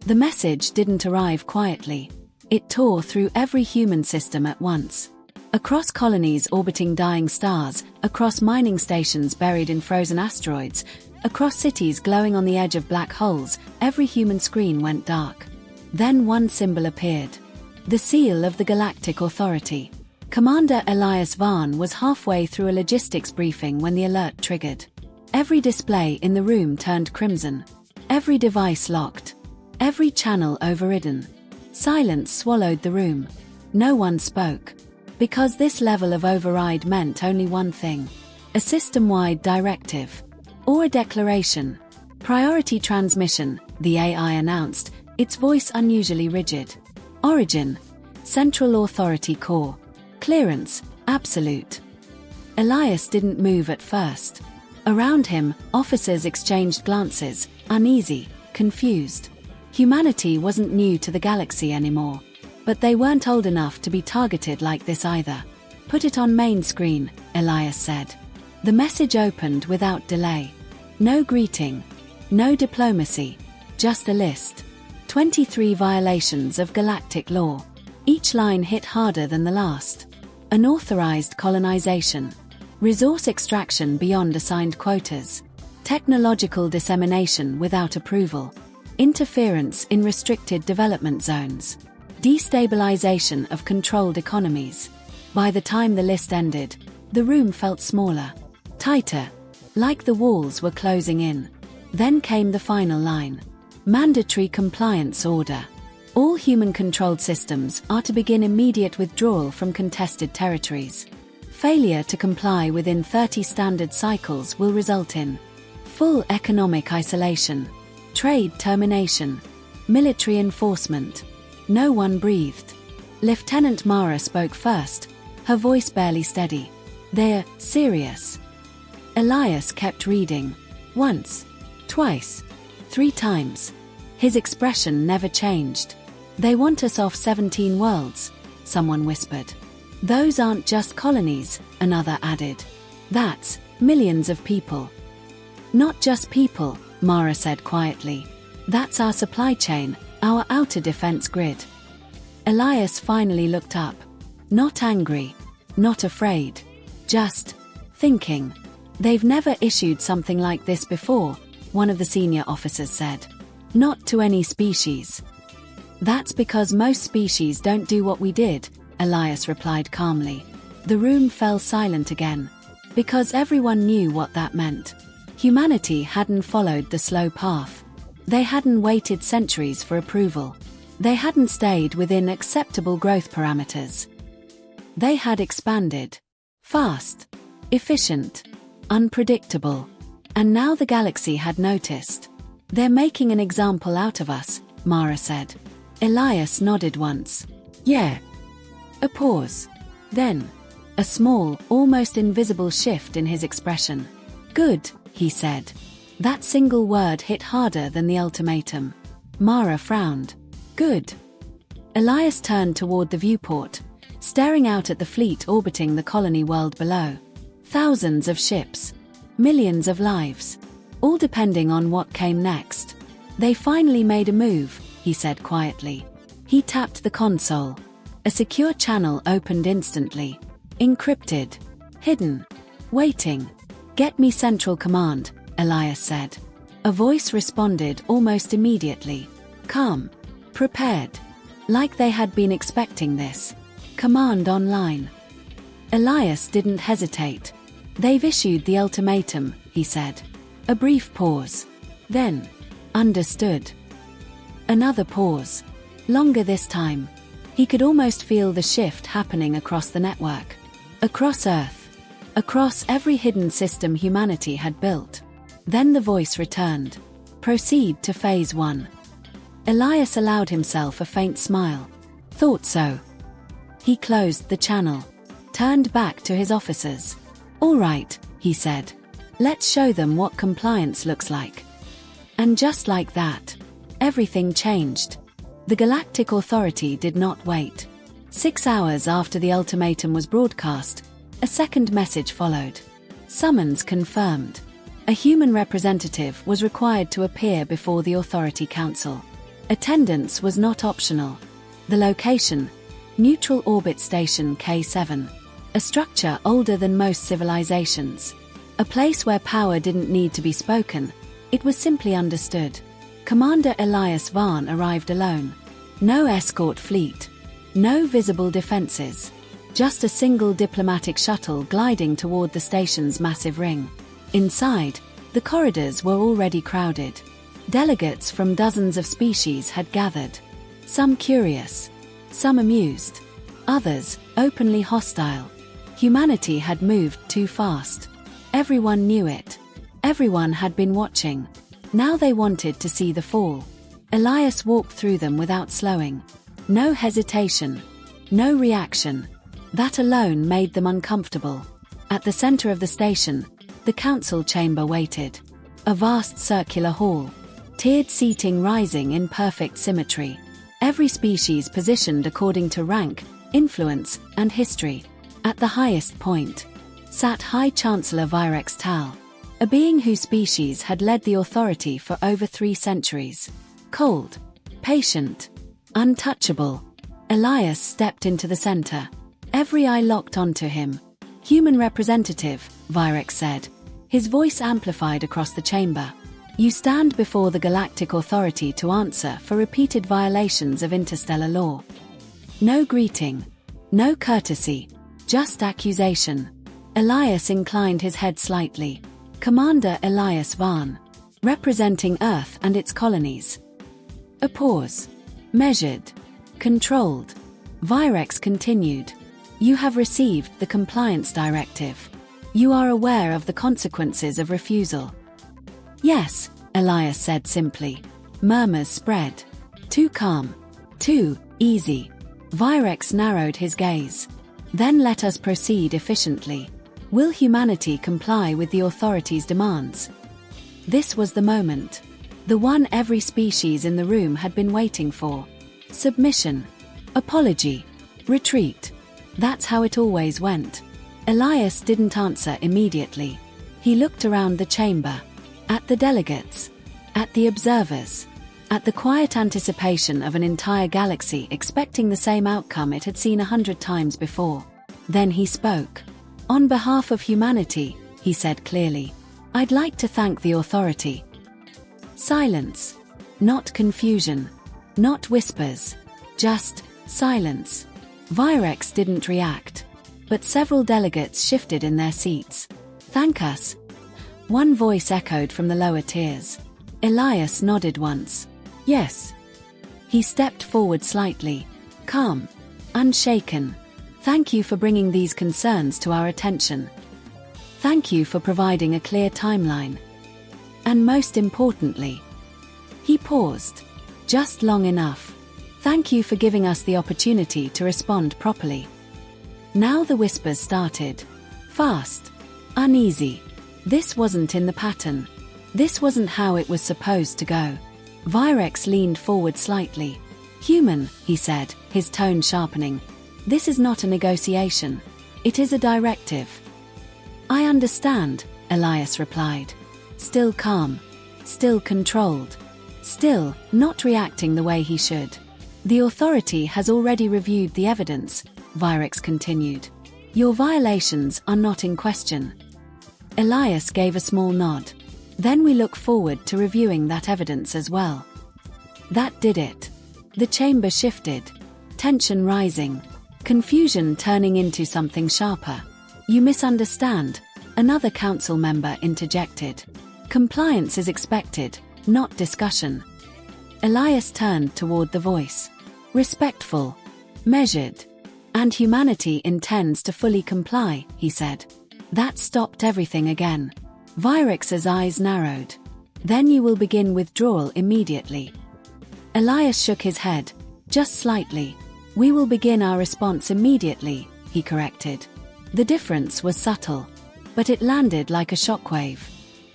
The message didn't arrive quietly. It tore through every human system at once. Across colonies orbiting dying stars, across mining stations buried in frozen asteroids, across cities glowing on the edge of black holes, every human screen went dark. Then one symbol appeared. The seal of the Galactic Authority. Commander Elias Vaughn was halfway through a logistics briefing when the alert triggered. Every display in the room turned crimson. Every device locked. Every channel overridden. Silence swallowed the room. No one spoke. Because this level of override meant only one thing. A system-wide directive. Or a declaration. Priority transmission, the AI announced, its voice unusually rigid. Origin. Central Authority Core. Clearance. Absolute. Elias didn't move at first. Around him, officers exchanged glances, uneasy, confused. Humanity wasn't new to the galaxy anymore. But they weren't old enough to be targeted like this either. Put it on main screen, Elias said. The message opened without delay. No greeting. No diplomacy. Just a list. 23 violations of galactic law. Each line hit harder than the last. Unauthorized colonization. Resource extraction beyond assigned quotas. Technological dissemination without approval. Interference in restricted development zones. Destabilization of controlled economies. By the time the list ended, the room felt smaller, tighter, like the walls were closing in. Then came the final line. Mandatory compliance order. All human-controlled systems are to begin immediate withdrawal from contested territories. Failure to comply within 30 standard cycles will result in full economic isolation, trade termination, military enforcement. No one breathed. Lieutenant Mara spoke first, her voice barely steady. They're serious. Elias kept reading. Once, twice, 3 times. His expression never changed. They want us off 17 worlds, someone whispered. Those aren't just colonies, another added. That's millions of people. Not just people, Mara said quietly. That's our supply chain, our outer defense grid. Elias finally looked up. Not angry, not afraid. Just thinking. They've never issued something like this before, one of the senior officers said. Not to any species. That's because most species don't do what we did, Elias replied calmly. The room fell silent again. Because everyone knew what that meant. Humanity hadn't followed the slow path. They hadn't waited centuries for approval. They hadn't stayed within acceptable growth parameters. They had expanded. Fast. Efficient. Unpredictable. And now the galaxy had noticed. They're making an example out of us, Mara said. Elias nodded once. Yeah. A pause. Then, a small, almost invisible shift in his expression. Good, he said. That single word hit harder than the ultimatum. Mara frowned. Good. Elias turned toward the viewport, staring out at the fleet orbiting the colony world below. Thousands of ships. Millions of lives. All depending on what came next. They finally made a move, he said quietly. He tapped the console. A secure channel opened instantly. Encrypted. Hidden. Waiting. Get me Central Command, Elias said. A voice responded almost immediately. Calm. Prepared. Like they had been expecting this. Command online. Elias didn't hesitate. They've issued the ultimatum, he said. A brief pause. Then, understood. Another pause. Longer this time. He could almost feel the shift happening across the network. Across Earth. Across every hidden system humanity had built. Then the voice returned. Proceed to Phase 1. Elias allowed himself a faint smile. Thought so. He closed the channel. Turned back to his officers. All right, he said. Let's show them what compliance looks like. And just like that, everything changed. The Galactic Authority did not wait. 6 hours after the ultimatum was broadcast, a second message followed. Summons confirmed. A human representative was required to appear before the Authority Council. Attendance was not optional. The location: Neutral Orbit Station K7. A structure older than most civilizations. A place where power didn't need to be spoken, it was simply understood. Commander Elias Vaughn arrived alone. No escort fleet. No visible defenses. Just a single diplomatic shuttle gliding toward the station's massive ring. Inside, the corridors were already crowded. Delegates from dozens of species had gathered. Some curious, some amused, others openly hostile. Humanity had moved too fast. Everyone knew it. Everyone had been watching. Now they wanted to see the fall. Elias walked through them without slowing. No hesitation. No reaction. That alone made them uncomfortable. At the center of the station, the council chamber waited. A vast circular hall. Tiered seating rising in perfect symmetry. Every species positioned according to rank, influence, and history. At the highest point sat High Chancellor Virex Tal, a being whose species had led the authority for over 3 centuries. Cold, patient, untouchable, Elias stepped into the center. Every eye locked onto him. "Human representative," Virex said, his voice amplified across the chamber. "You stand before the Galactic Authority to answer for repeated violations of interstellar law." No greeting. No courtesy. Just accusation. Elias inclined his head slightly. "Commander Elias Vaughn, representing Earth and its colonies." A pause. Measured. Controlled. Virex continued. "You have received the compliance directive. You are aware of the consequences of refusal." "Yes," Elias said simply. Murmurs spread. "Too calm. Too easy." Virex narrowed his gaze. "Then let us proceed efficiently. Will humanity comply with the authorities' demands?" This was the moment. The one every species in the room had been waiting for. Submission. Apology. Retreat. That's how it always went. Elias didn't answer immediately. He looked around the chamber. At the delegates. At the observers. At the quiet anticipation of an entire galaxy expecting the same outcome it had seen 100 times before. Then he spoke. "On behalf of humanity," he said clearly, "I'd like to thank the authority." Silence. Not confusion. Not whispers. Just silence. Virex didn't react. But several delegates shifted in their seats. "Thank us." One voice echoed from the lower tiers. Elias nodded once. "Yes." He stepped forward slightly. Calm. Unshaken. "Thank you for bringing these concerns to our attention. Thank you for providing a clear timeline. And most importantly..." He paused. Just long enough. "Thank you for giving us the opportunity to respond properly." Now the whispers started. Fast. Uneasy. This wasn't in the pattern. This wasn't how it was supposed to go. Virex leaned forward slightly. "Human," he said, his tone sharpening. "This is not a negotiation. It is a directive." "I understand," Elias replied. Still calm. Still controlled. Still not reacting the way he should. "The authority has already reviewed the evidence," Virex continued. "Your violations are not in question." Elias gave a small nod. "Then we look forward to reviewing that evidence as well." That did it. The chamber shifted. Tension rising. Confusion turning into something sharper. "You misunderstand," another council member interjected. "Compliance is expected, not discussion." Elias turned toward the voice. "Respectful. Measured. And humanity intends to fully comply," he said. That stopped everything again. Virex's eyes narrowed. "Then you will begin withdrawal immediately." Elias shook his head. "Just slightly. We will begin our response immediately," he corrected. The difference was subtle, but it landed like a shockwave.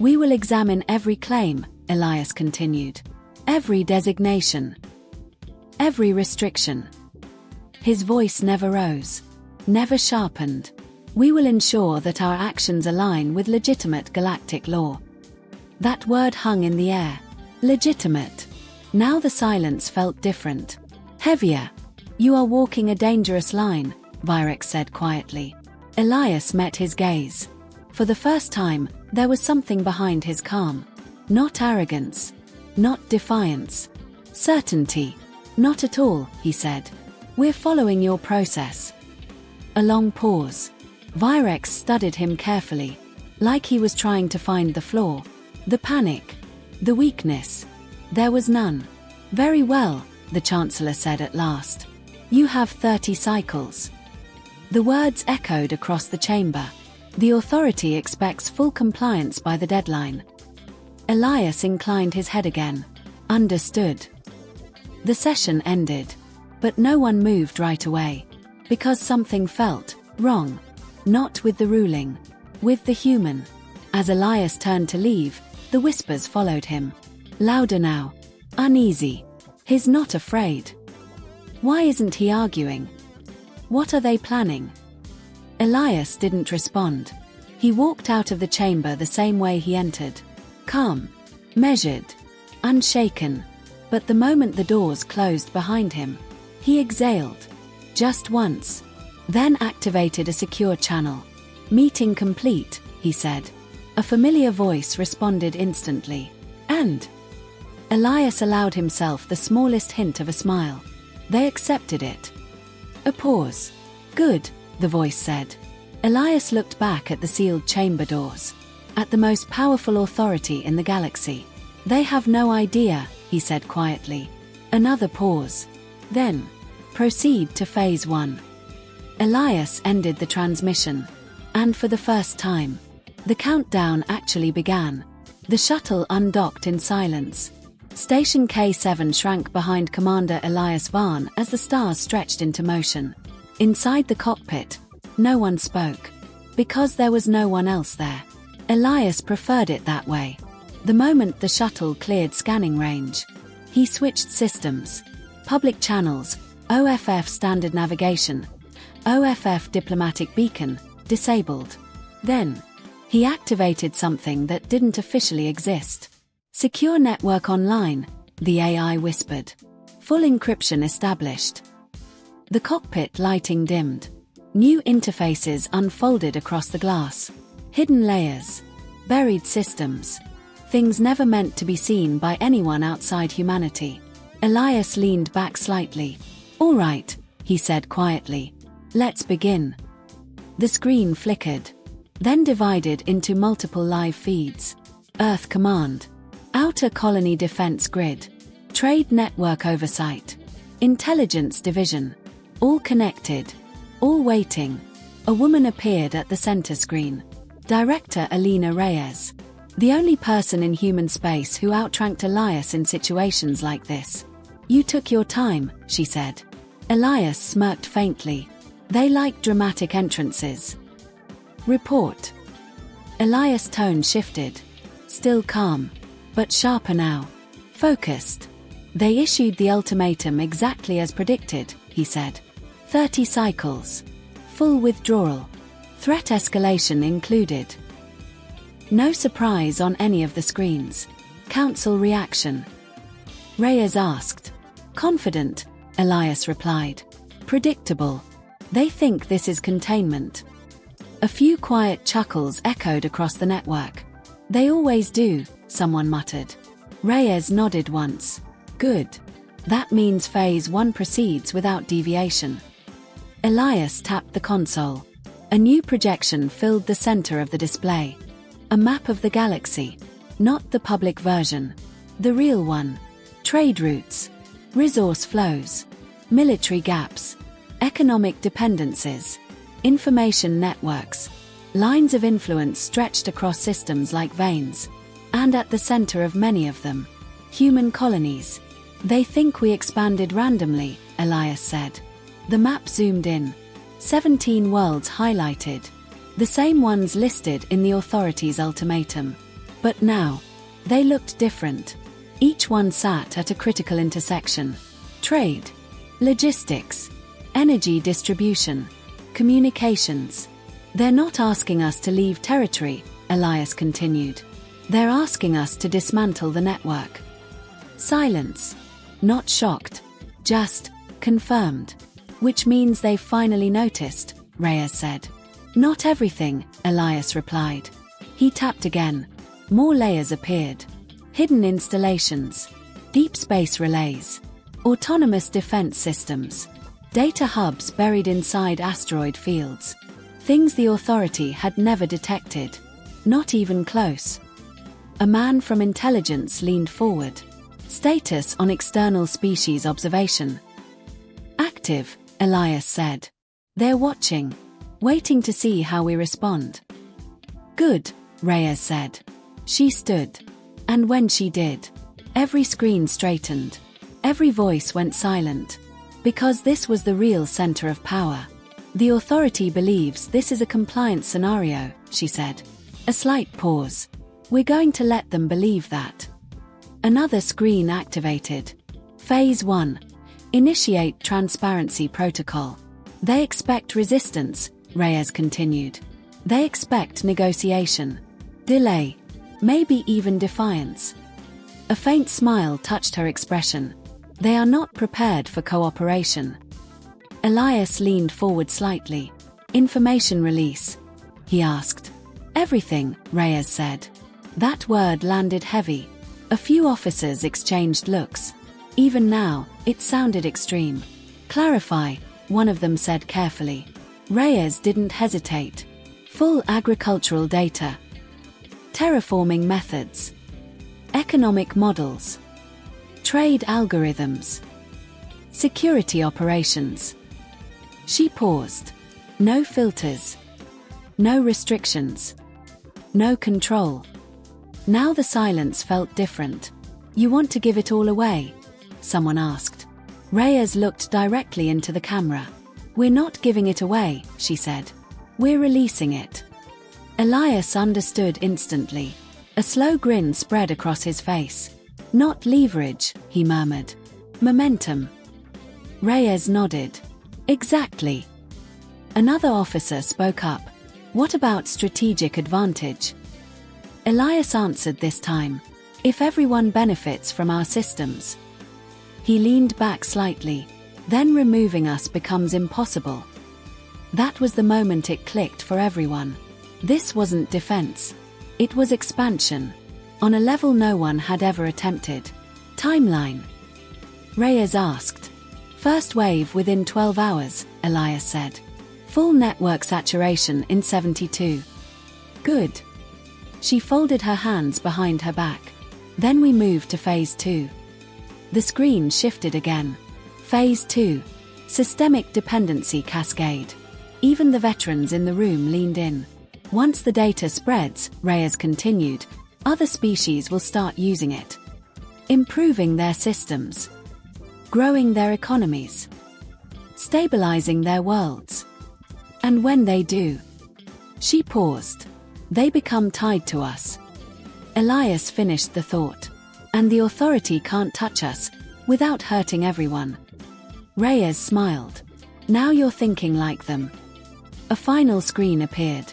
"We will examine every claim," Elias continued. "Every designation. Every restriction." His voice never rose. Never sharpened. "We will ensure that our actions align with legitimate galactic law." That word hung in the air. Legitimate. Now the silence felt different. Heavier. "You are walking a dangerous line," Virex said quietly. Elias met his gaze. For the first time, there was something behind his calm. Not arrogance. Not defiance. Certainty. "Not at all," he said. "We're following your process." A long pause. Virex studied him carefully, like he was trying to find the flaw, the panic, the weakness. There was none. "Very well," the Chancellor said at last. "You have 30 cycles." The words echoed across the chamber. The authority expects full compliance by the deadline. Elias inclined his head again. Understood. The session ended. But no one moved right away. Because something felt wrong. Not with the ruling. With the human. As Elias turned to leave, the whispers followed him. Louder now. Uneasy. He's not afraid. Why isn't he arguing? What are they planning? Elias didn't respond. He walked out of the chamber the same way he entered. Calm. Measured. Unshaken. But the moment the doors closed behind him, he exhaled. Just once. Then activated a secure channel. "Meeting complete," he said. A familiar voice responded instantly. And Elias allowed himself the smallest hint of a smile. They accepted it. A pause. "Good," the voice said. Elias looked back at the sealed chamber doors. At the most powerful authority in the galaxy. "They have no idea," he said quietly. Another pause. Then, "Proceed to Phase 1. Elias ended the transmission. And for the first time, the countdown actually began. The shuttle undocked in silence. Station K7 shrank behind Commander Elias Vaughn as the stars stretched into motion. Inside the cockpit, no one spoke. Because there was no one else there. Elias preferred it that way. The moment the shuttle cleared scanning range, he switched systems. Public channels, OFF standard navigation, OFF diplomatic beacon, disabled. Then, he activated something that didn't officially exist. Secure network online, the AI whispered. Full encryption established. The cockpit lighting dimmed. New interfaces unfolded across the glass. Hidden layers. Buried systems. Things never meant to be seen by anyone outside humanity. Elias leaned back slightly. "All right," he said quietly. "Let's begin." The screen flickered. Then divided into multiple live feeds. Earth Command. Outer Colony Defense Grid. Trade Network Oversight. Intelligence Division. All connected. All waiting. A woman appeared at the center screen. Director Alina Reyes. The only person in human space who outranked Elias in situations like this. "You took your time," she said. Elias smirked faintly. "They like dramatic entrances." "Report." Elias' tone shifted. Still calm. But sharper now. Focused. "They issued the ultimatum exactly as predicted," he said. 30 cycles. Full withdrawal. Threat escalation included. No surprise on any of the screens. Council reaction. Reyes asked. "Confident," Elias replied. "Predictable. They think this is containment." A few quiet chuckles echoed across the network. "They always do," someone muttered. Reyes nodded once. "Good. That means Phase 1 proceeds without deviation." Elias tapped the console. A new projection filled the center of the display. A map of the galaxy. Not the public version. The real one. Trade routes. Resource flows. Military gaps. Economic dependencies. Information networks. Lines of influence stretched across systems like veins. And at the center of many of them, human colonies. "They think we expanded randomly," Elias said. The map zoomed in. 17 worlds highlighted. The same ones listed in the authorities' ultimatum. But now, they looked different. Each one sat at a critical intersection. Trade. Logistics. Energy distribution. Communications. "They're not asking us to leave territory," Elias continued. "They're asking us to dismantle the network." Silence. Not shocked. Just confirmed. Which means they've finally noticed, Reyes said. Not everything, Elias replied. He tapped again. More layers appeared. Hidden installations. Deep space relays. Autonomous defense systems. Data hubs buried inside asteroid fields. Things the Authority had never detected. Not even close. A man from intelligence leaned forward. Status on external species observation. Active, Elias said. They're watching. Waiting to see how we respond. Good, Reyes said. She stood. And when she did, every screen straightened. Every voice went silent. Because this was the real center of power. The Authority believes this is a compliance scenario, she said. A slight pause. We're going to let them believe that. Another screen activated. Phase 1. Initiate transparency protocol. They expect resistance, Reyes continued. They expect negotiation. Delay. Maybe even defiance. A faint smile touched her expression. They are not prepared for cooperation. Elias leaned forward slightly. Information release? He asked. Everything, Reyes said. That word landed heavy. A few officers exchanged looks. Even now, it sounded extreme. Clarify, one of them said carefully. Reyes didn't hesitate. Full agricultural data. Terraforming methods. Economic models. Trade algorithms. Security operations. She paused. No filters. No restrictions. No control. Now the silence felt different. You want to give it all away? Someone asked. Reyes looked directly into the camera. We're not giving it away, she said. We're releasing it. Elias understood instantly. A slow grin spread across his face. Not leverage, he murmured. Momentum. Reyes nodded. Exactly. Another officer spoke up. What about strategic advantage? Elias answered this time. If everyone benefits from our systems. He leaned back slightly. Then removing us becomes impossible. That was the moment it clicked for everyone. This wasn't defense. It was expansion. On a level no one had ever attempted. Timeline. Reyes asked. First wave within 12 hours, Elias said. Full network saturation in 72. Good. She folded her hands behind her back. Then we moved to Phase 2. The screen shifted again. Phase 2. Systemic dependency cascade. Even the veterans in the room leaned in. Once the data spreads, Reyes continued, other species will start using it. Improving their systems. Growing their economies. Stabilizing their worlds. And when they do. She paused. They become tied to us. Elias finished the thought. And the Authority can't touch us, without hurting everyone. Reyes smiled. Now you're thinking like them. A final screen appeared.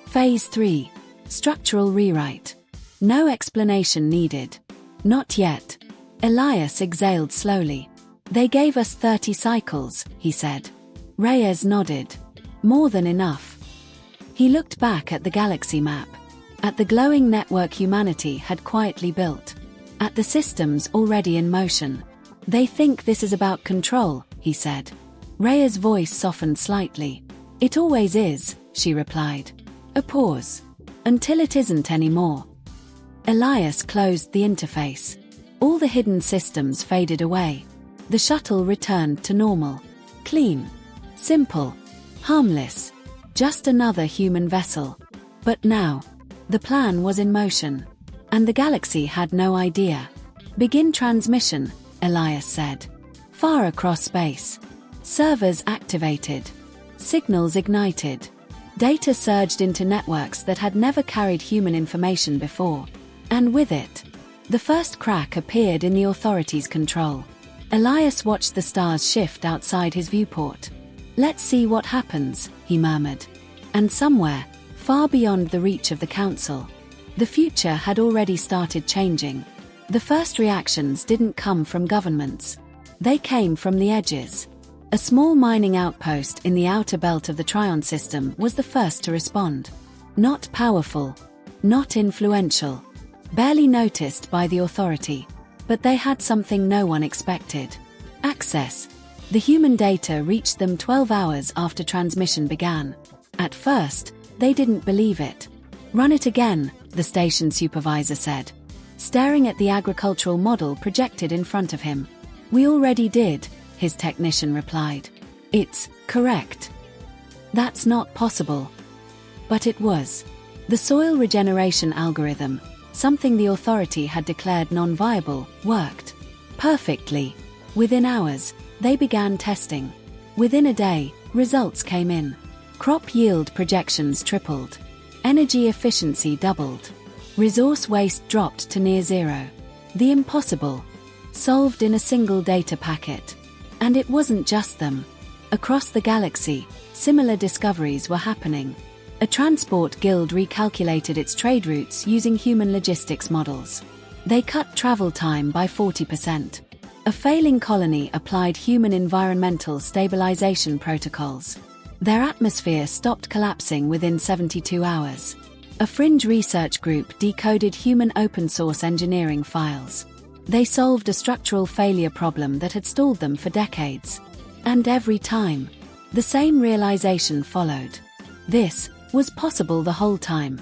Phase 3. Structural rewrite. No explanation needed. Not yet. Elias exhaled slowly. They gave us 30 cycles, he said. Reyes nodded. More than enough. He looked back at the galaxy map. At the glowing network humanity had quietly built. At the systems already in motion. They think this is about control, he said. Reyes' voice softened slightly. It always is, she replied. A pause. Until it isn't anymore. Elias closed the interface. All the hidden systems faded away. The shuttle returned to normal. Clean. Simple. Harmless. Just another human vessel. But now, the plan was in motion. And the galaxy had no idea. Begin transmission, Elias said. Far across space. Servers activated. Signals ignited. Data surged into networks that had never carried human information before. And with it, the first crack appeared in the Authority's control. Elias watched the stars shift outside his viewport. Let's see what happens, he murmured. And somewhere, far beyond the reach of the Council, the future had already started changing. The first reactions didn't come from governments. They came from the edges. A small mining outpost in the outer belt of the Trion system was the first to respond. Not powerful, not influential, barely noticed by the authority, but they had something no one expected: access. The human data reached them 12 hours after transmission began. At first, they didn't believe it. "Run it again," the station supervisor said, staring at the agricultural model projected in front of him. "We already did," his technician replied. "It's correct." That's not possible. But it was. The soil regeneration algorithm, something the authority had declared non-viable, worked perfectly. Within hours, they began testing. Within a day, results came in. Crop yield projections tripled. Energy efficiency doubled. Resource waste dropped to near zero. The impossible, solved in a single data packet. And it wasn't just them. Across the galaxy, similar discoveries were happening. A transport guild recalculated its trade routes using human logistics models. They cut travel time by 40%. A failing colony applied human environmental stabilization protocols. Their atmosphere stopped collapsing within 72 hours. A fringe research group decoded human open-source engineering files. They solved a structural failure problem that had stalled them for decades. And every time, the same realization followed. This was possible the whole time.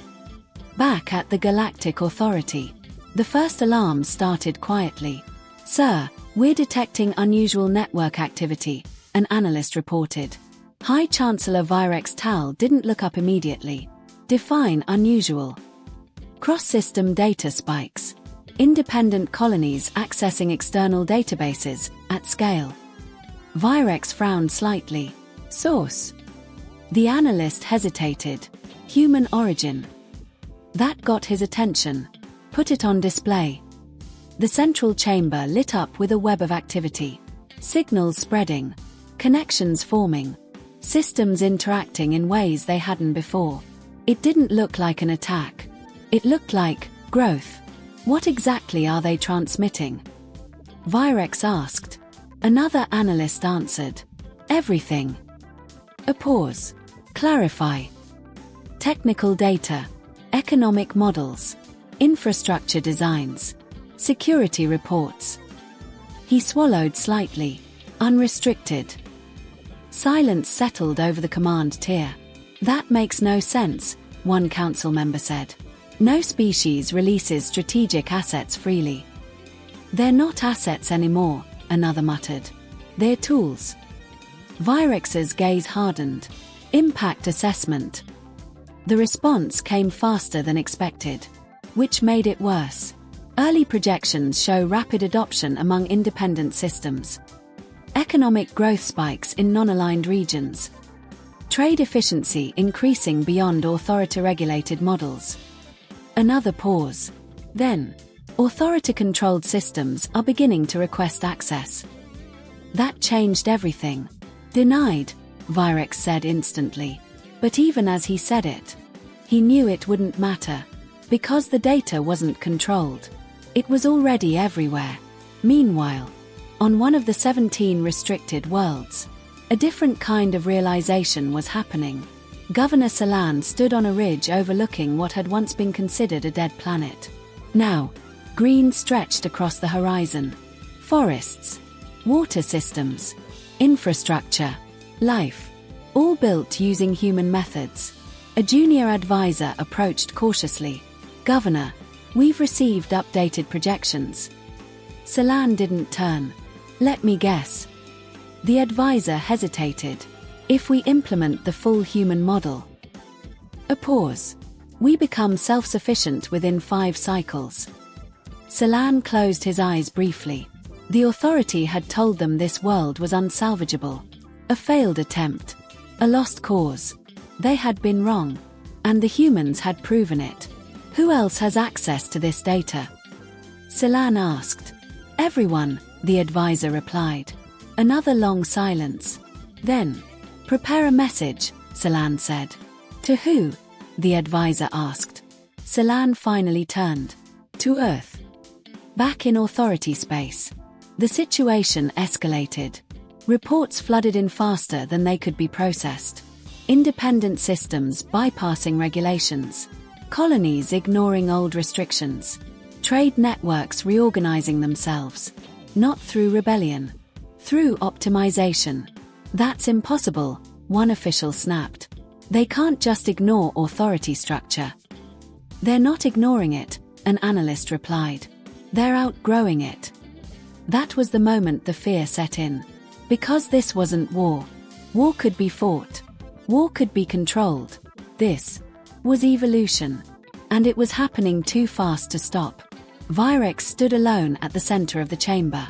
Back at the Galactic Authority, the first alarm started quietly. "Sir, we're detecting unusual network activity," an analyst reported. High Chancellor Virex Tal didn't look up immediately. "Define unusual." "Cross-system data spikes. Independent colonies accessing external databases at scale." Virex frowned slightly. "Source?" The analyst hesitated. "Human origin." That got his attention. "Put it on display." The central chamber lit up with a web of activity. Signals spreading. Connections forming. Systems interacting in ways they hadn't before. It didn't look like an attack. It looked like growth. "What exactly are they transmitting?" Virex asked. Another analyst answered. "Everything." A pause. "Clarify." "Technical data. Economic models. Infrastructure designs. Security reports." He swallowed slightly. "Unrestricted." Silence settled over the command tier. "That makes no sense," one council member said. "No species releases strategic assets freely." "They're not assets anymore," another muttered. "They're tools." Virex's gaze hardened. "Impact assessment." The response came faster than expected, which made it worse. Early projections show rapid adoption among independent systems. Economic growth spikes in non-aligned regions. Trade efficiency increasing beyond authority-regulated models. Another pause. Then, authority-controlled systems are beginning to request access. That changed everything. "Denied," Virex said instantly. But even as he said it, he knew it wouldn't matter. Because the data wasn't controlled. It was already everywhere. Meanwhile, on one of the 17 restricted worlds, a different kind of realization was happening. Governor Salan stood on a ridge overlooking what had once been considered a dead planet. Now, green stretched across the horizon. Forests, water systems, infrastructure, life, all built using human methods. A junior advisor approached cautiously. "Governor, we've received updated projections." Salan didn't turn. "Let me guess." The advisor hesitated. "If we implement the full human model." A pause. "We become self-sufficient within 5 cycles." Salan closed his eyes briefly. The authority had told them this world was unsalvageable. A failed attempt. A lost cause. They had been wrong. And the humans had proven it. "Who else has access to this data?" Salan asked. "Everyone," the advisor replied. Another long silence. Then, "Prepare a message," Salan said. "To who?" the advisor asked. Salan finally turned. "To Earth." Back in authority space. The situation escalated. Reports flooded in faster than they could be processed. Independent systems bypassing regulations. Colonies ignoring old restrictions. Trade networks reorganizing themselves. Not through rebellion. Through optimization. That's impossible, one official snapped. They can't just ignore authority structure. They're not ignoring it, an analyst replied. They're outgrowing it. That was the moment the fear set in. Because this wasn't war. War could be fought. War could be controlled. This was evolution. And it was happening too fast to stop. Virex stood alone at the center of the chamber,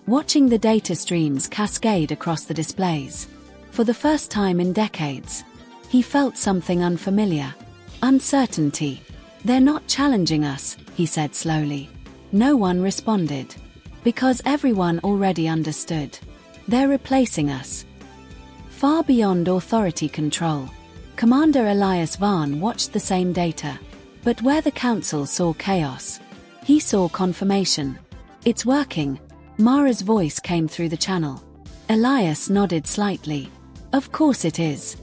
watching the data streams cascade across the displays. For the first time in decades, he felt something unfamiliar. Uncertainty. They're not challenging us, he said slowly. No one responded. Because everyone already understood. They're replacing us. Far beyond authority control. Commander Elias Vaughn watched the same data. But where the Council saw chaos, he saw confirmation. It's working. Mara's voice came through the channel. Elias nodded slightly. Of course it is.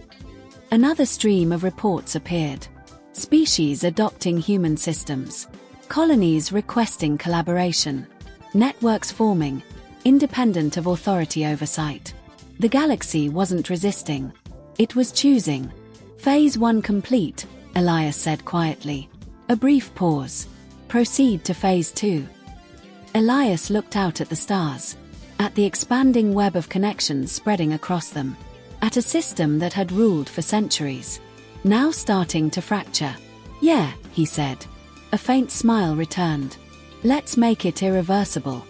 Another stream of reports appeared. Species adopting human systems. Colonies requesting collaboration. Networks forming, independent of authority oversight. The galaxy wasn't resisting. It was choosing. Phase 1 complete, Elias said quietly. A brief pause. Proceed to Phase 2. Elias looked out at the stars. At the expanding web of connections spreading across them. At a system that had ruled for centuries. Now starting to fracture. Yeah, he said. A faint smile returned. Let's make it irreversible.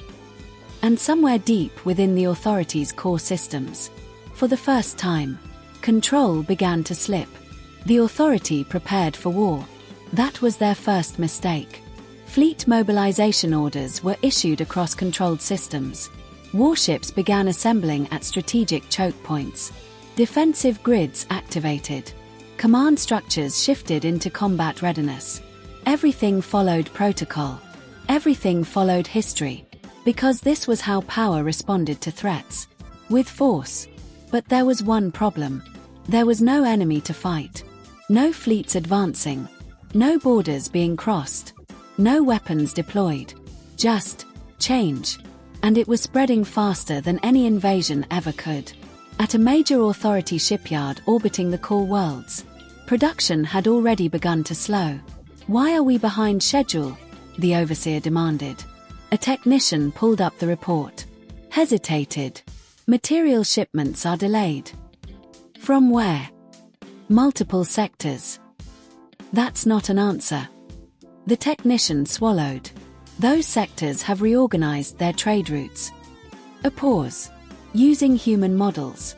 And somewhere deep within the authority's core systems, for the first time, control began to slip. The authority prepared for war. That was their first mistake. Fleet mobilization orders were issued across controlled systems. Warships began assembling at strategic choke points. Defensive grids activated. Command structures shifted into combat readiness. Everything followed protocol. Everything followed history. Because this was how power responded to threats. With force. But there was one problem. There was no enemy to fight. No fleets advancing. No borders being crossed. No weapons deployed. Just change. And it was spreading faster than any invasion ever could. At a major authority shipyard orbiting the core worlds, production had already begun to slow. Why are we behind schedule? The overseer demanded. A technician pulled up the report. Hesitated. Material shipments are delayed. From where? Multiple sectors. That's not an answer. The technician swallowed. Those sectors have reorganized their trade routes. A pause. Using human models.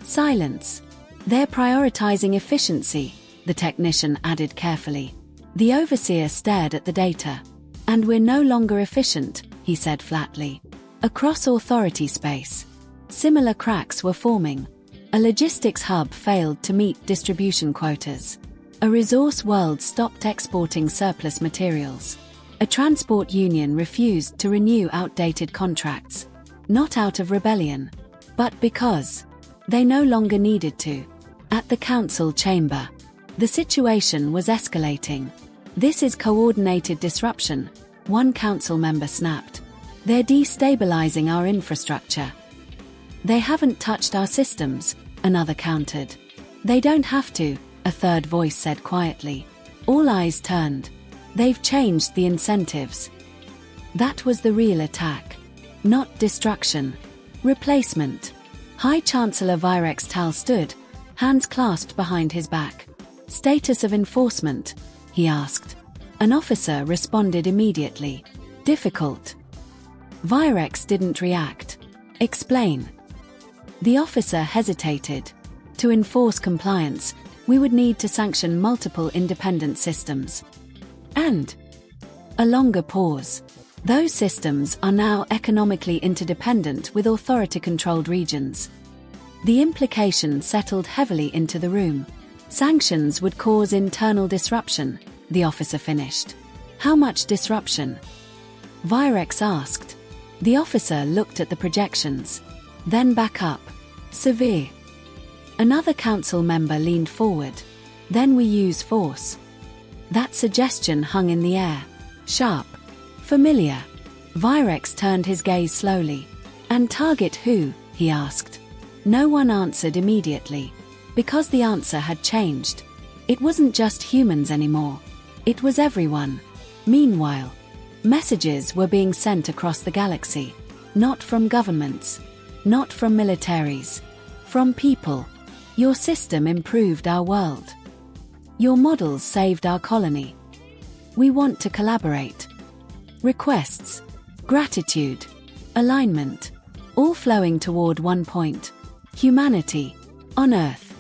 Silence. They're prioritizing efficiency, the technician added carefully. The overseer stared at the data. And we're no longer efficient, he said flatly. Across authority space, similar cracks were forming. A logistics hub failed to meet distribution quotas. A resource world stopped exporting surplus materials. A transport union refused to renew outdated contracts. Not out of rebellion, but because they no longer needed to. At the council chamber, the situation was escalating. This is coordinated disruption, one council member snapped. They're destabilizing our infrastructure. They haven't touched our systems, another countered. They don't have to, a third voice said quietly. All eyes turned. They've changed the incentives. That was the real attack. Not destruction. Replacement. High Chancellor Virex Tal stood, hands clasped behind his back. Status of enforcement? He asked. An officer responded immediately. Difficult. Virex didn't react. Explain. The officer hesitated. To enforce compliance, we would need to sanction multiple independent systems. And a longer pause. Those systems are now economically interdependent with authority-controlled regions. The implication settled heavily into the room. Sanctions would cause internal disruption, the officer finished. How much disruption? Virex asked. The officer looked at the projections. Then back up. Severe. Another council member leaned forward. Then we use force. That suggestion hung in the air. Sharp. Familiar. Virex turned his gaze slowly. And target who? He asked. No one answered immediately. Because the answer had changed. It wasn't just humans anymore. It was everyone. Meanwhile, messages were being sent across the galaxy. Not from governments. Not from militaries. From people. Your system improved our world. Your models saved our colony. We want to collaborate. Requests. Gratitude. Alignment. All flowing toward one point. Humanity. On Earth.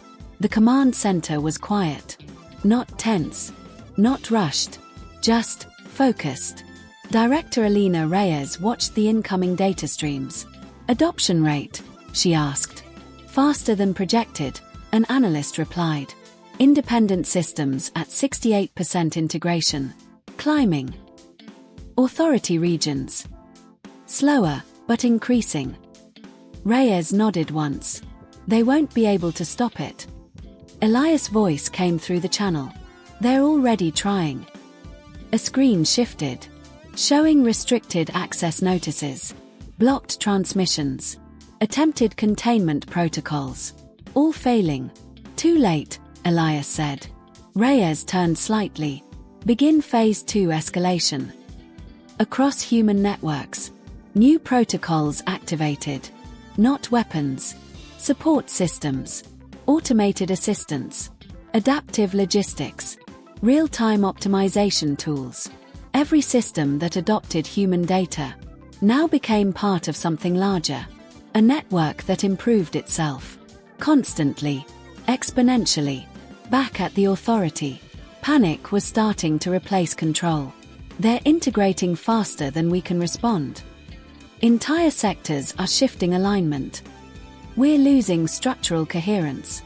The command center was quiet. Not tense. Not rushed. Just focused. Director Alina Reyes watched the incoming data streams. Adoption rate, she asked. Faster than projected, an analyst replied. Independent systems at 68% integration. Climbing. Authority regions. Slower, but increasing. Reyes nodded once. They won't be able to stop it. Elias' voice came through the channel. They're already trying. A screen shifted, showing restricted access notices, blocked transmissions, attempted containment protocols, all failing. Too late, Elias said. Reyes turned slightly. Begin Phase 2 escalation. Across human networks. New protocols activated. Not weapons. Support systems. Automated assistance. Adaptive logistics. Real-time optimization tools. Every system that adopted human data now became part of something larger. A network that improved itself. Constantly. Exponentially. Back at the Authority. Panic was starting to replace control. They're integrating faster than we can respond. Entire sectors are shifting alignment. We're losing structural coherence.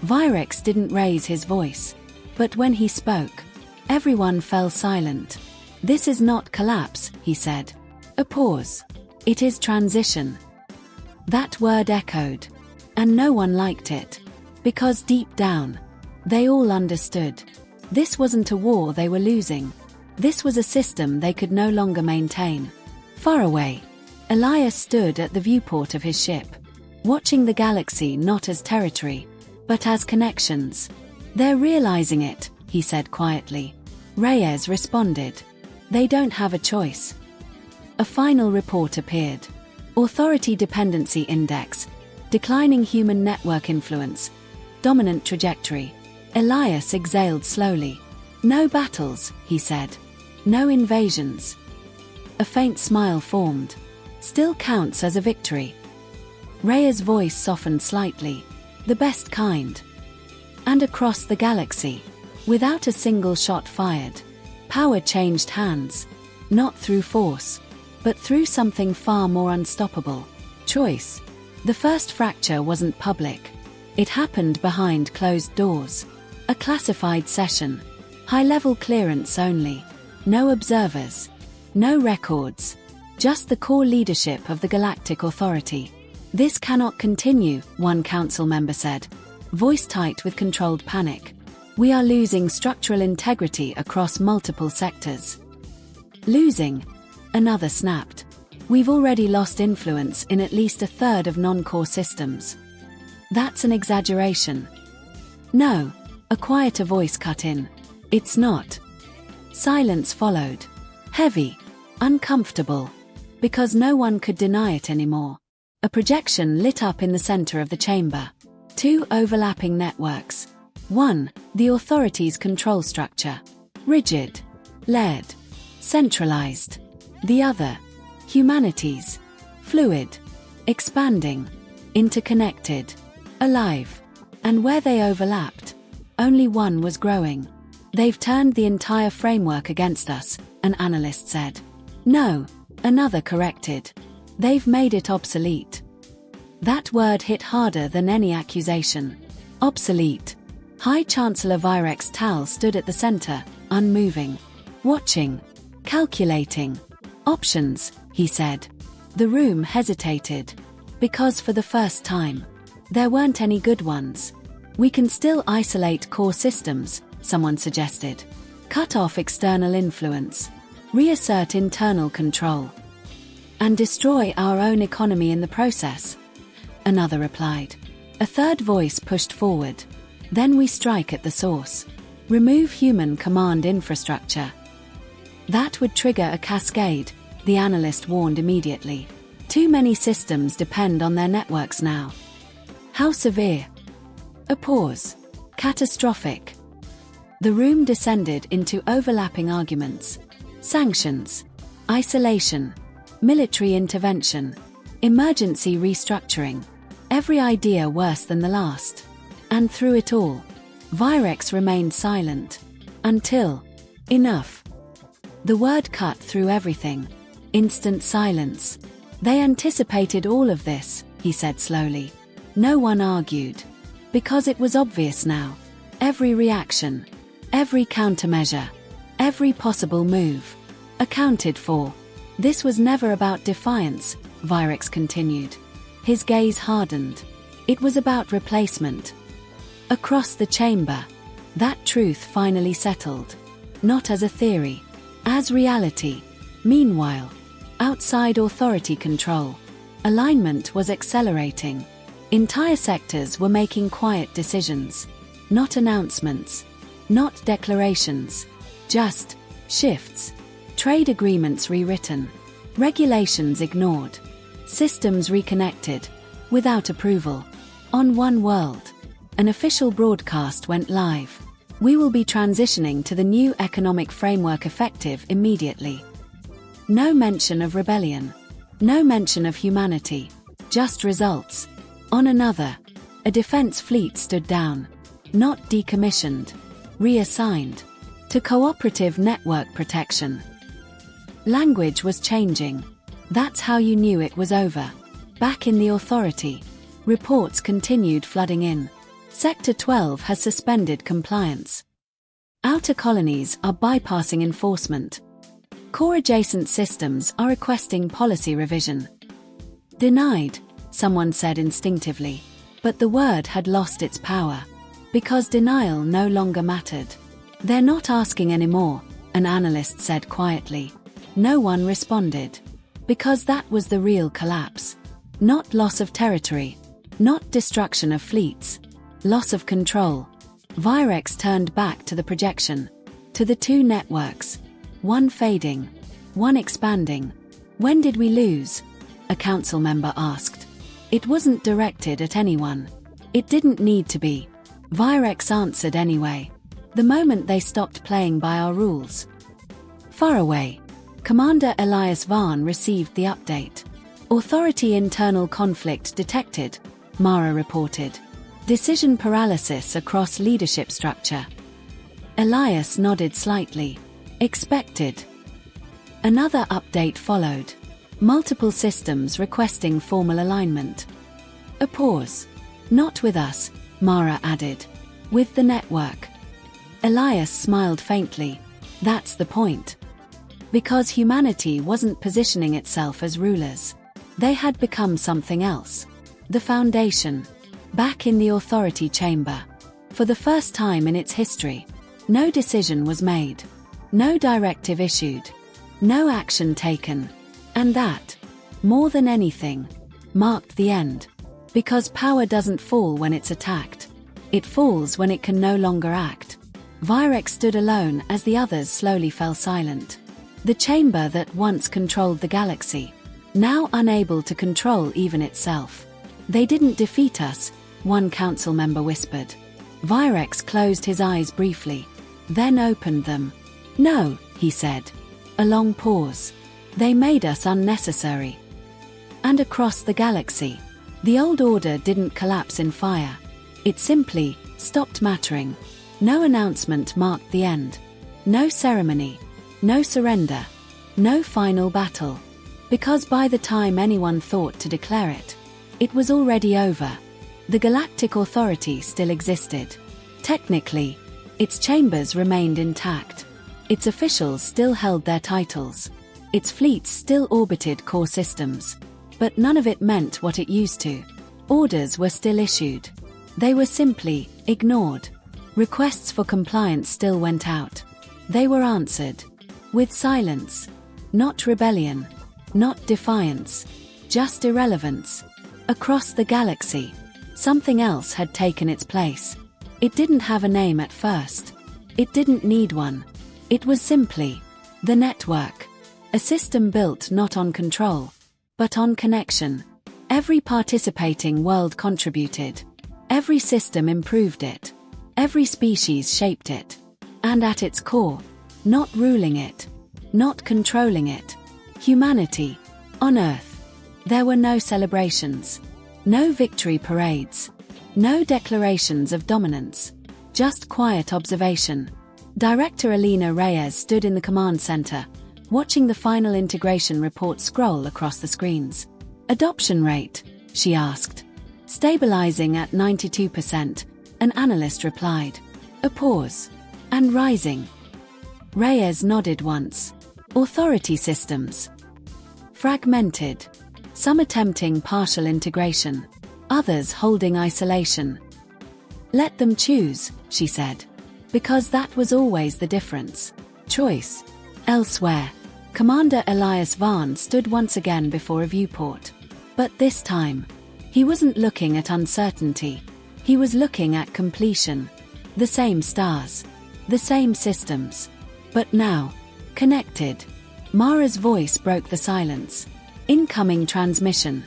Virex didn't raise his voice. But when he spoke, everyone fell silent. This is not collapse, he said. A pause. It is transition. That word echoed. And no one liked it. Because deep down, they all understood. This wasn't a war they were losing. This was a system they could no longer maintain. Far away, Elias stood at the viewport of his ship, watching the galaxy not as territory, but as connections. They're realizing it, he said quietly. Reyes responded. They don't have a choice. A final report appeared. Authority Dependency Index. Declining human network influence. Dominant trajectory. Elias exhaled slowly. No battles, he said. No invasions. A faint smile formed. Still counts as a victory. Reyes' voice softened slightly. The best kind. And across the galaxy, without a single shot fired, power changed hands. Not through force, but through something far more unstoppable. Choice. The first fracture wasn't public. It happened behind closed doors. A classified session. High-level clearance only. No observers. No records. Just the core leadership of the Galactic Authority. This cannot continue, one council member said, voice tight with controlled panic. We are losing structural integrity across multiple sectors. Losing? Another snapped. We've already lost influence in at least a third of non-core systems. That's an exaggeration. No, a quieter voice cut in. It's not. Silence followed. Heavy. Uncomfortable. Because no one could deny it anymore. A projection lit up in the center of the chamber. Two overlapping networks. One, the Authority's control structure. Rigid. Layered. Centralized. The other, humanity's. Fluid. Expanding. Interconnected. Alive. And where they overlapped, only one was growing. They've turned the entire framework against us, an analyst said. No, another corrected. They've made it obsolete. That word hit harder than any accusation. Obsolete. High Chancellor Virex Tal stood at the center, unmoving. Watching. Calculating. Options, he said. The room hesitated. Because for the first time, there weren't any good ones. We can still isolate core systems, someone suggested. Cut off external influence. Reassert internal control. And destroy our own economy in the process. Another replied. A third voice pushed forward. Then we strike at the source. Remove human command infrastructure. That would trigger a cascade, the analyst warned immediately. Too many systems depend on their networks now. How severe? A pause. Catastrophic. The room descended into overlapping arguments. Sanctions. Isolation. Military intervention. Emergency restructuring. Every idea worse than the last. And through it all, Virex remained silent. Until. Enough. The word cut through everything. Instant silence. They anticipated all of this, he said slowly. No one argued. Because it was obvious now. Every reaction. Every countermeasure. Every possible move. Accounted for. This was never about defiance, Virex continued. His gaze hardened. It was about replacement. Across the chamber, that truth finally settled. Not as a theory. As reality. Meanwhile, outside authority control, alignment was accelerating. Entire sectors were making quiet decisions. Not announcements. Not declarations. Just shifts. Trade agreements rewritten. Regulations ignored. Systems reconnected. Without approval. On One World, an official broadcast went live. We will be transitioning to the new economic framework effective immediately. No mention of rebellion. No mention of humanity. Just results. On another, a defense fleet stood down. Not decommissioned. Reassigned. To cooperative network protection. Language was changing. That's how you knew it was over. Back in the authority, reports continued flooding in. Sector 12 has suspended compliance. Outer colonies are bypassing enforcement. Core adjacent systems are requesting policy revision. Denied, someone said instinctively. But the word had lost its power. Because denial no longer mattered. They're not asking anymore, an analyst said quietly. No one responded. Because that was the real collapse. Not loss of territory. Not destruction of fleets. Loss of control. Virex turned back to the projection. To the two networks. One fading. One expanding. When did we lose? A council member asked. It wasn't directed at anyone. It didn't need to be. Virex answered anyway. The moment they stopped playing by our rules. Far away. Commander Elias Vaughn received the update. Authority internal conflict detected, Mara reported. Decision paralysis across leadership structure. Elias nodded slightly. Expected. Another update followed. Multiple systems requesting formal alignment. A pause. Not with us, Mara added. With the network. Elias smiled faintly. That's the point. Because humanity wasn't positioning itself as rulers. They had become something else. The Foundation. Back in the authority chamber. For the first time in its history, no decision was made. No directive issued. No action taken. And that, more than anything, marked the end. Because power doesn't fall when it's attacked. It falls when it can no longer act. Virex stood alone as the others slowly fell silent. The chamber that once controlled the galaxy, now unable to control even itself. They didn't defeat us, one council member whispered. Virex closed his eyes briefly, then opened them. No, he said. A long pause. They made us unnecessary. And across the galaxy, the old order didn't collapse in fire. It simply stopped mattering. No announcement marked the end. No ceremony. No surrender. No final battle. Because by the time anyone thought to declare it, it was already over. The Galactic Authority still existed. Technically, its chambers remained intact. Its officials still held their titles. Its fleets still orbited core systems. But none of it meant what it used to. Orders were still issued. They were simply ignored. Requests for compliance still went out. They were answered with silence. Not rebellion. Not defiance. Just irrelevance. Across the galaxy, something else had taken its place. It didn't have a name at first. It didn't need one. It was simply the network. A system built not on control, but on connection. Every participating world contributed. Every system improved it. Every species shaped it. And at its core, not ruling it, not controlling it, humanity. On Earth, there were no celebrations, no victory parades, no declarations of dominance, just quiet observation. Director Elena Reyes stood in the command center, watching the final integration report scroll across the screens. Adoption rate, she asked. Stabilizing at 92%, an analyst replied. A pause. And rising. Reyes nodded once. Authority systems. Fragmented. Some attempting partial integration. Others holding isolation. Let them choose, she said. Because that was always the difference. Choice. Elsewhere. Commander Elias Vaughn stood once again before a viewport. But this time, he wasn't looking at uncertainty. He was looking at completion. The same stars. The same systems. But now, connected. Mara's voice broke the silence. Incoming transmission.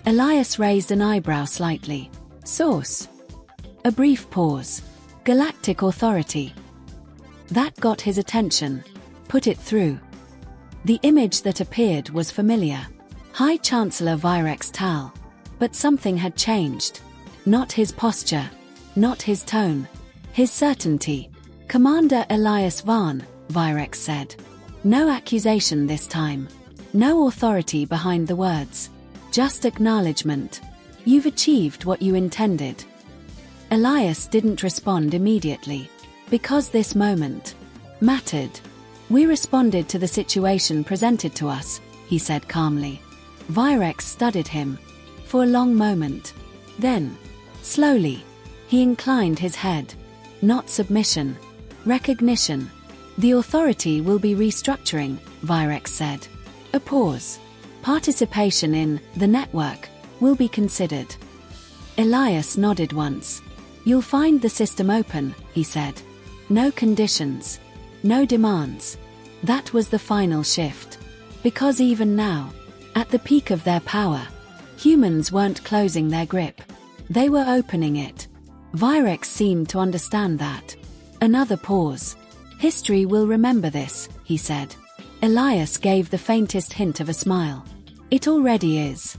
Elias raised an eyebrow slightly. Source. A brief pause. Galactic Authority. That got his attention. Put it through. The image that appeared was familiar. High Chancellor Virex Tal. But something had changed. Not his posture. Not his tone. His certainty. Commander Elias Vaughn, Virex said. No accusation this time. No authority behind the words. Just acknowledgement. You've achieved what you intended. Elias didn't respond immediately. Because this moment mattered. We responded to the situation presented to us, he said calmly. Virex studied him. For a long moment. Then, slowly, he inclined his head. Not submission. Recognition. The authority will be restructuring, Virex said. A pause. Participation in the network will be considered. Elias nodded once. You'll find the system open, he said. No conditions. No demands. That was the final shift. Because even now, at the peak of their power, humans weren't closing their grip. They were opening it. Virex seemed to understand that. Another pause. History will remember this, he said. Elias gave the faintest hint of a smile. It already is.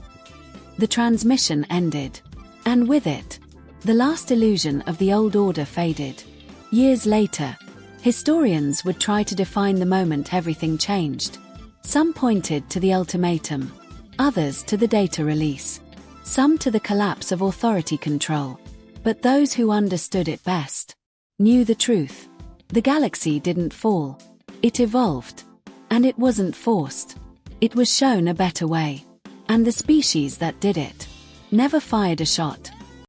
The transmission ended. And with it, the last illusion of the old order faded. Years later, historians would try to define the moment everything changed. Some pointed to the ultimatum. Others to the data release. Some to the collapse of authority control. But those who understood it best knew the truth. The galaxy didn't fall. It evolved. And it wasn't forced. It was shown a better way. And the species that did it never fired a shot.